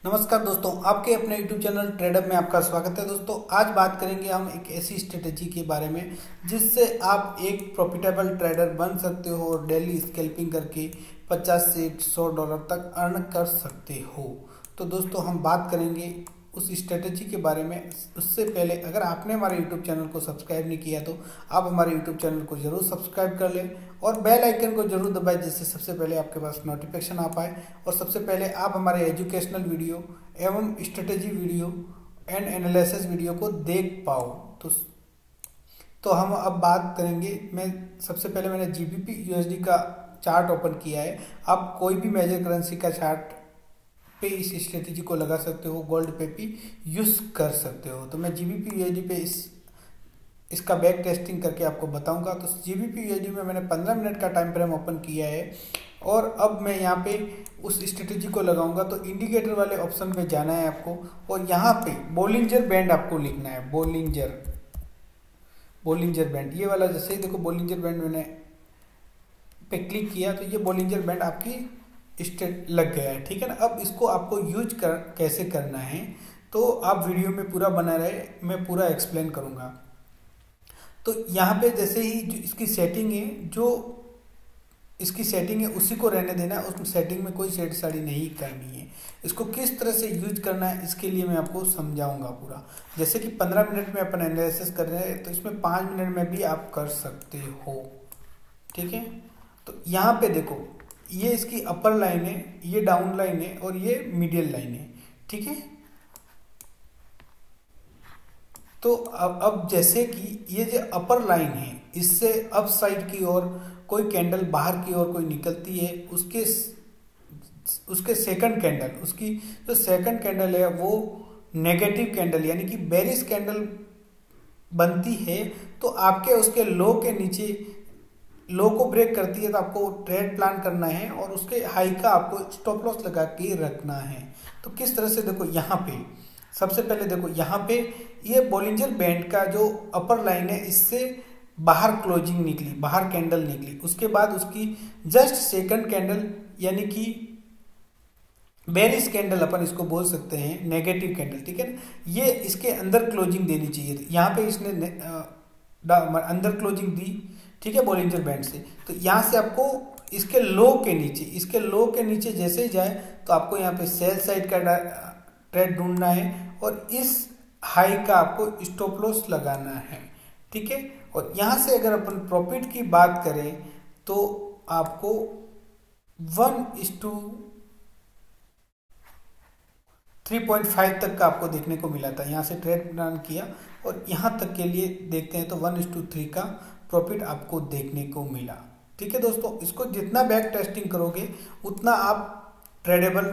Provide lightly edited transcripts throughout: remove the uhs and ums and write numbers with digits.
नमस्कार दोस्तों, आपके अपने YouTube चैनल ट्रेडअप में आपका स्वागत है। दोस्तों आज बात करेंगे हम एक ऐसी स्ट्रेटेजी के बारे में जिससे आप एक प्रॉफिटेबल ट्रेडर बन सकते हो और डेली स्कैल्पिंग करके 50 से $100 तक अर्न कर सकते हो। तो दोस्तों हम बात करेंगे उस स्ट्रेटेजी के बारे में। उससे पहले अगर आपने हमारे YouTube चैनल को सब्सक्राइब नहीं किया तो आप हमारे YouTube चैनल को जरूर सब्सक्राइब कर लें और बेल आइकन को जरूर दबाएं, जिससे सबसे पहले आपके पास नोटिफिकेशन आ पाए और सबसे पहले आप हमारे एजुकेशनल वीडियो एवं strategy video and analysis video को देख पाओ। तो हम अब बात करेंगे। सबसे पहले मैंने GBP USD का चार्ट ओपन किया है। आप कोई भी मेजर करेंसी का चार्ट पे इस स्ट्रेटेजी को लगा सकते हो, गोल्ड पे भी यूज कर सकते हो। तो मैं GBP USD पे इसका बैक टेस्टिंग करके आपको बताऊंगा। तो GBP USD में मैंने 15 मिनट का टाइम फ्रेम ओपन किया है और अब मैं यहाँ पे उस स्ट्रेटेजी को लगाऊंगा। तो इंडिकेटर वाले ऑप्शन पे जाना है आपको और यहाँ पे बोलिंजर बैंड आपको लिखना है। बोलिंजर बैंड ये वाला, जैसे ही देखो बोलिंजर बैंड मैंने पे क्लिक किया तो ये बोलिंजर बैंड आपकी स्टेट लग गया है, ठीक है ना। अब इसको आपको कैसे करना है तो आप वीडियो में पूरा बना रहे, मैं पूरा एक्सप्लेन करूंगा। तो यहाँ पे जैसे ही जो इसकी सेटिंग है उसी को रहने देना है। उस सेटिंग में कोई छेड़छाड़ी नहीं करनी है। इसको किस तरह से यूज करना है इसके लिए मैं आपको समझाऊंगा पूरा। जैसे कि 15 मिनट में अपन एनालिसिस कर रहे हैं तो इसमें 5 मिनट में भी आप कर सकते हो, ठीक है। तो यहाँ पे देखो, ये इसकी अपर लाइन है, ये डाउन लाइन है और ये मिडिल लाइन है, ठीक है। तो अब जैसे कि ये जो अपर लाइन है इससे अप साइड की ओर कोई कैंडल बाहर की ओर कोई निकलती है, उसके सेकंड कैंडल, उसकी जो सेकंड कैंडल है वो नेगेटिव कैंडल यानी कि बेरिश कैंडल बनती है। तो आपके उसके लो के नीचे लो को ब्रेक करती है तो आपको ट्रेड प्लान करना है और उसके हाई का आपको स्टॉप लॉस लगा के रखना है। तो किस तरह से, देखो यहाँ पे सबसे पहले देखो यहाँ पे ये बोलिंजर बैंड का जो अपर लाइन है इससे बाहर क्लोजिंग निकली, बाहर कैंडल निकली। उसके बाद उसकी जस्ट सेकंड कैंडल यानी कि बेरिश कैंडल अपन इसको बोल सकते हैं, नेगेटिव कैंडल, ठीक है ना। ये इसके अंदर क्लोजिंग देनी चाहिए थी। यहाँ पे इसने अंदर क्लोजिंग दी, ठीक है, बोलिंजर बैंड से। तो यहाँ से आपको इसके लो के नीचे जैसे ही जाए तो आपको यहाँ पे सेल साइड का ट्रेड ढूंढना है और इस हाई का आपको स्टॉप लॉस लगाना है, ठीक है। और यहाँ से अगर अपन प्रॉफिट की बात करें तो आपको 1:3.5 तक का आपको देखने को मिला था। यहाँ से ट्रेड प्लान किया और यहाँ तक के लिए देखते हैं तो 1:3 का प्रॉफिट आपको देखने को मिला, ठीक है दोस्तों। इसको जितना बैक टेस्टिंग करोगे उतना आप ट्रेडेबल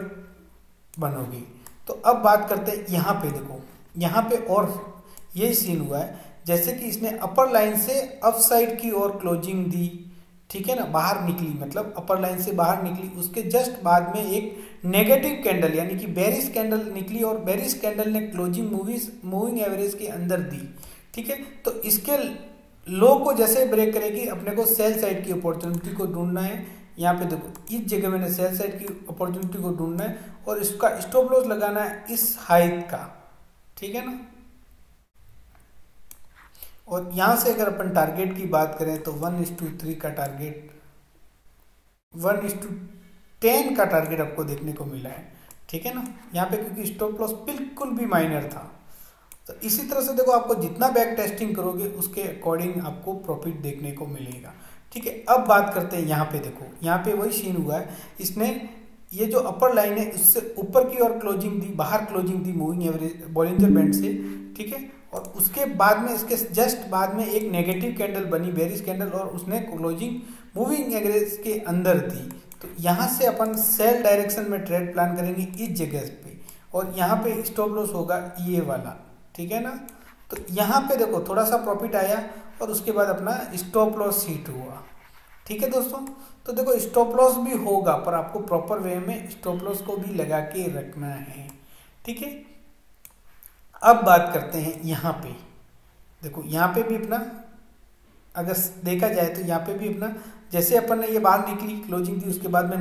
बनोगे। तो अब बात करते हैं यहाँ पे। देखो यहाँ पे और ये सीन हुआ है, जैसे कि इसने अपर लाइन से अप साइड की ओर क्लोजिंग दी, ठीक है ना, बाहर निकली, मतलब अपर लाइन से बाहर निकली। उसके जस्ट बाद में एक नेगेटिव कैंडल यानी कि बेरिश कैंडल निकली और बेरिश कैंडल ने क्लोजिंग मूविंग एवरेज के अंदर दी, ठीक है। तो इसके लो को जैसे ब्रेक करेगी अपने को सेल साइड की अपॉर्चुनिटी को ढूंढना है। यहाँ पे देखो इस जगह मैंने सेल साइड की अपॉर्चुनिटी को ढूंढना है और इसका स्टॉप लॉस लगाना है इस हाइट का, ठीक है ना। और यहां से अगर अपन टारगेट की बात करें तो 1:3 का टारगेट, 1:10 का टारगेट आपको देखने को मिला है, ठीक है ना। यहाँ पे क्योंकि स्टॉप लॉस बिल्कुल भी माइनर था। तो इसी तरह से देखो आपको जितना बैक टेस्टिंग करोगे उसके अकॉर्डिंग आपको प्रॉफिट देखने को मिलेगा, ठीक है। अब बात करते हैं यहाँ पे। देखो यहाँ पे वही सीन हुआ है, इसने ये जो अपर लाइन है इससे ऊपर की ओर क्लोजिंग दी, बाहर closing the moving average Bollinger band से, ठीक है। और उसके बाद में इसके जस्ट बाद में एक नेगेटिव कैंडल बनी, बेरिश कैंडल, और उसने क्लोजिंग मूविंग एवरेज के अंदर दी। तो यहाँ से अपन सेल डायरेक्शन में ट्रेड प्लान करेंगे इस जगह पे और यहाँ पे स्टॉप लॉस होगा ये वाला, ठीक है ना। तो यहाँ पे देखो थोड़ा सा प्रॉफिट आया और उसके बाद अपना स्टॉप लॉस हिट हुआ, ठीक है दोस्तों। तो देखो स्टॉप लॉस भी होगा पर आपको प्रॉपर वे में स्टॉप लॉस को भी लगा के रखना है, ठीक है। अब बात करते हैं यहाँ पे। देखो यहाँ पे भी अपना अगर देखा जाए तो यहाँ पे भी अपना जैसे अपन ने ये बाहर निकली क्लोजिंग थी, उसके बाद में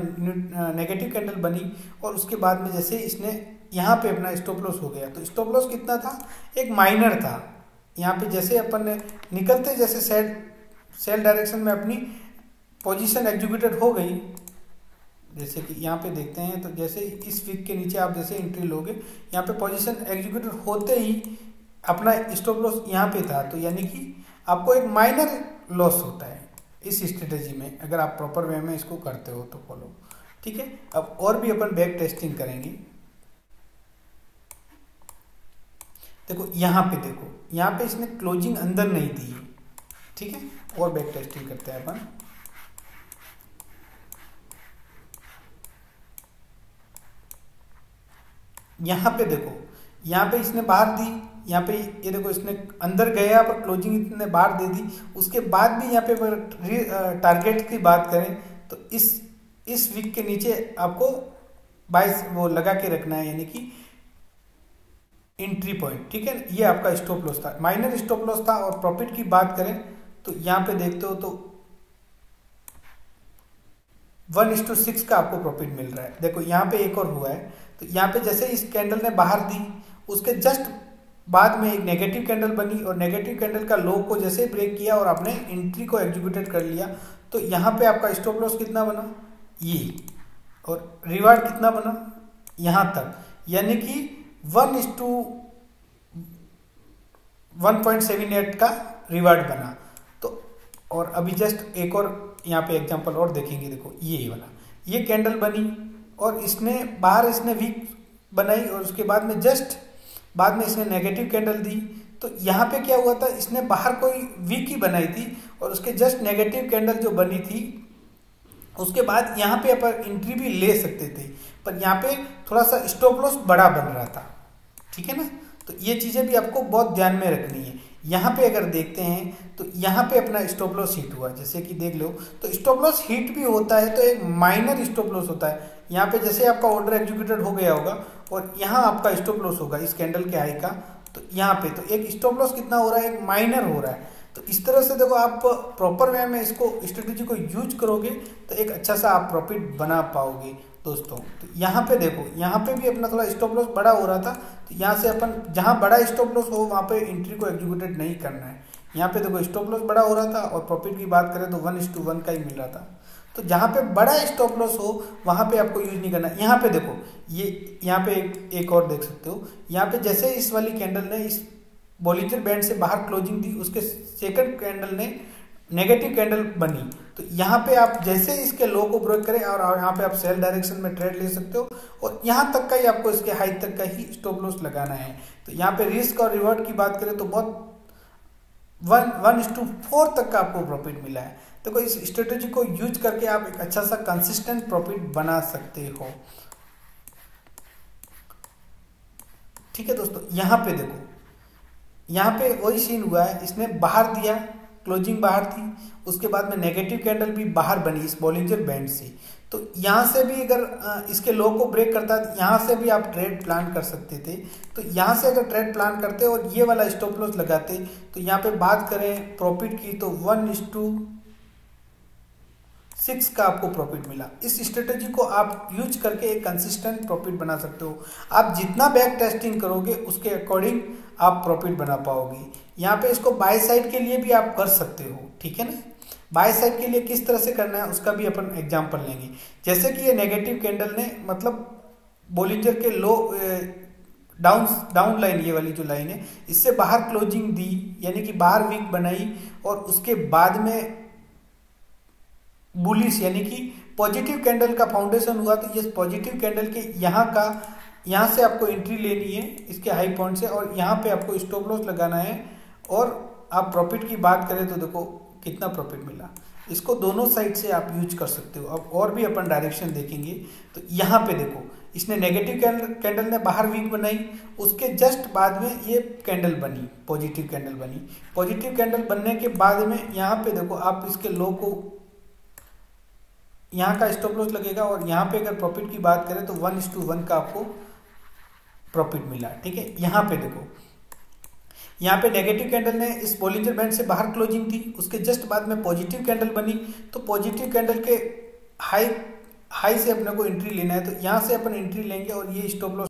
नेगेटिव कैंडल बनी और उसके बाद में जैसे इसने यहाँ पे अपना स्टॉप लॉस हो गया। तो स्टॉप लॉस कितना था, एक माइनर था। यहाँ पे जैसे अपन ने निकलते जैसे सेल डायरेक्शन में अपनी पोजीशन एग्जीक्यूटेड हो गई, जैसे कि यहाँ पे देखते हैं। तो जैसे इस वीक के नीचे आप जैसे एंट्री लोगे, यहाँ पे पोजीशन एग्जीक्यूटेड होते ही अपना स्टॉप लॉस यहाँ पे था, तो यानी कि आपको एक माइनर लॉस होता है इस स्ट्रेटेजी में, अगर आप प्रॉपर वे में इसको करते हो तो फॉलो। ठीक है, अब और भी अपन बैक टेस्टिंग करेंगे। देखो यहाँ पे इसने क्लोजिंग अंदर नहीं दी है। ठीक है, और बैक टेस्टिंग करते हैं अपन। यहाँ पे देखो, यहाँ पे इसने बाहर दी, यहाँ पे ये देखो इसने अंदर गया पर क्लोजिंग इसने बाहर दे दी। उसके बाद भी यहाँ पे टारगेट की बात करें तो इस वीक के नीचे आपको 22 वो लगा के रखना है, यानी कि एंट्री पॉइंट। ठीक है, ये आपका स्टॉप लॉस था, माइनर स्टॉप लॉस था। और प्रॉफिट की बात करें तो यहाँ पे देखते हो तो 1:6 का आपको प्रॉफिट मिल रहा है। देखो यहाँ पे एक और हुआ है, तो यहाँ पे जैसे इस कैंडल ने बाहर दी, उसके जस्ट बाद में एक नेगेटिव कैंडल बनी और नेगेटिव कैंडल का लो को जैसे ब्रेक किया और आपने एंट्री को एग्जीक्यूटेड कर लिया। तो यहाँ पे आपका स्टॉप लॉस कितना बना, ये, और रिवार्ड कितना बना यहाँ तक, यानी कि 1:1.78 का रिवार्ड बना। तो और अभी जस्ट एक और यहाँ पे एग्जांपल और देखेंगे। देखो ये वाला, ये कैंडल बनी और इसने बाहर इसने वीक बनाई और उसके बाद में जस्ट बाद में इसने नेगेटिव कैंडल दी। तो यहाँ पे क्या हुआ था, इसने बाहर कोई वीक ही बनाई थी और उसके जस्ट नेगेटिव कैंडल जो बनी थी, उसके बाद यहाँ पे अपन एंट्री भी ले सकते थे, पर यहाँ पे थोड़ा सा स्टॉप लॉस बड़ा बन रहा था। ठीक है ना, तो ये चीजें भी आपको बहुत ध्यान में रखनी है। यहाँ पे अगर देखते हैं तो यहाँ पे अपना स्टॉप लॉस हिट हुआ, जैसे कि देख लो। तो स्टॉप लॉस हिट भी होता है तो एक माइनर स्टॉप लॉस होता है। यहाँ पे जैसे आपका ऑर्डर एग्जीक्यूटेड हो गया होगा और यहाँ आपका स्टॉप लॉस होगा इस कैंडल के हाई का, तो यहाँ पे तो एक स्टॉप लॉस कितना हो रहा है, एक माइनर हो रहा है। तो इस तरह से देखो आप प्रॉपर वे में इसको स्ट्रेटेजी को यूज करोगे तो एक अच्छा सा आप प्रॉफिट बना पाओगे दोस्तों। तो यहाँ पे देखो, यहाँ पे भी अपना थोड़ा स्टॉप लॉस बड़ा हो रहा था, तो यहाँ से अपन जहाँ बड़ा स्टॉप लॉस हो वहाँ पे एंट्री को एग्जीक्यूटेड नहीं करना है। यहाँ पे देखो स्टॉप लॉस बड़ा हो रहा था और प्रॉफिट की बात करें तो 1:1 का ही मिल रहा था। तो जहाँ पे बड़ा स्टॉप लॉस हो वहाँ पे आपको यूज नहीं करना। यहाँ पे देखो, ये यहाँ पे एक और देख सकते हो। यहाँ पे जैसे इस वाली कैंडल ने इस बॉलिंजर बैंड से बाहर क्लोजिंग दी, उसके सेकंड कैंडल ने नेगेटिव कैंडल बनी। तो यहाँ पे आप जैसे इसके लो को ब्रेक करें और यहाँ पे आप सेल डायरेक्शन में ट्रेड ले सकते हो और यहाँ तक का ही आपको इसके हाई तक का ही स्टॉप लॉस लगाना है। तो यहाँ पे रिस्क और रिवॉर्ड की बात करें तो बहुत 1:4 तक का आपको प्रॉफिट मिला है। देखो इस स्ट्रेटेजी को यूज करके आप एक अच्छा सा कंसिस्टेंट प्रॉफिट बना सकते हो। ठीक है दोस्तों, यहाँ पे देखो, यहाँ पे वही सीन हुआ है, इसने बाहर दिया, क्लोजिंग बाहर थी, उसके बाद में नेगेटिव कैंडल भी बाहर बनी इस बॉलिंजर बैंड से। तो यहाँ से भी अगर इसके लो को ब्रेक करता है, यहाँ से भी आप ट्रेड प्लान कर सकते थे। तो यहाँ से अगर ट्रेड प्लान करते और ये वाला स्टॉप लॉस लगाते, तो यहाँ पे बात करें प्रॉफिट की तो 1:6 का आपको प्रॉफिट मिला। इस स्ट्रेटेजी को आप यूज करके एक कंसिस्टेंट प्रॉफिट बना सकते हो। आप जितना बैक टेस्टिंग करोगे उसके अकॉर्डिंग आप प्रॉफिट बना पाओगे। यहाँ पे इसको बाय साइड के लिए भी आप कर सकते हो। ठीक है ना, बाय साइड के लिए किस तरह से करना है उसका भी अपन एग्जांपल लेंगे। जैसे कि ये नेगेटिव कैंडल ने मतलब बॉलिंजर के लो डाउन लाइन, ये वाली जो लाइन है, इससे बाहर क्लोजिंग दी, यानी कि बाहर वीक बनाई और उसके बाद में बुलिश यानी कि पॉजिटिव कैंडल का फाउंडेशन हुआ। तो ये पॉजिटिव कैंडल के यहाँ से आपको एंट्री लेनी है इसके हाई पॉइंट से और यहाँ पे आपको स्टॉप लॉस लगाना है। और आप प्रॉफिट की बात करें तो देखो कितना प्रॉफिट मिला। इसको दोनों साइड से आप यूज कर सकते हो। अब और भी अपन डायरेक्शन देखेंगे। तो यहाँ पे देखो, इसने नेगेटिव कैंडल ने बाहर वीक बनाई, उसके जस्ट बाद में ये कैंडल बनी, पॉजिटिव कैंडल बनी। पॉजिटिव कैंडल बनने के बाद में यहाँ पे देखो आप इसके लो को, यहाँ का स्टॉप लॉस लगेगा और यहाँ पे अगर प्रॉफिट की बात करें तो 1:1 का आपको प्रॉफिट मिला। ठीक है, यहाँ पे देखो, यहाँ पे नेगेटिव कैंडल ने इस बॉलिंजर बैंड से बाहर क्लोजिंग थी, उसके जस्ट बाद में पॉजिटिव कैंडल बनी। तो पॉजिटिव कैंडल के हाई से अपने को एंट्री लेना है, तो यहाँ से अपन एंट्री लेंगे और ये स्टॉप लॉस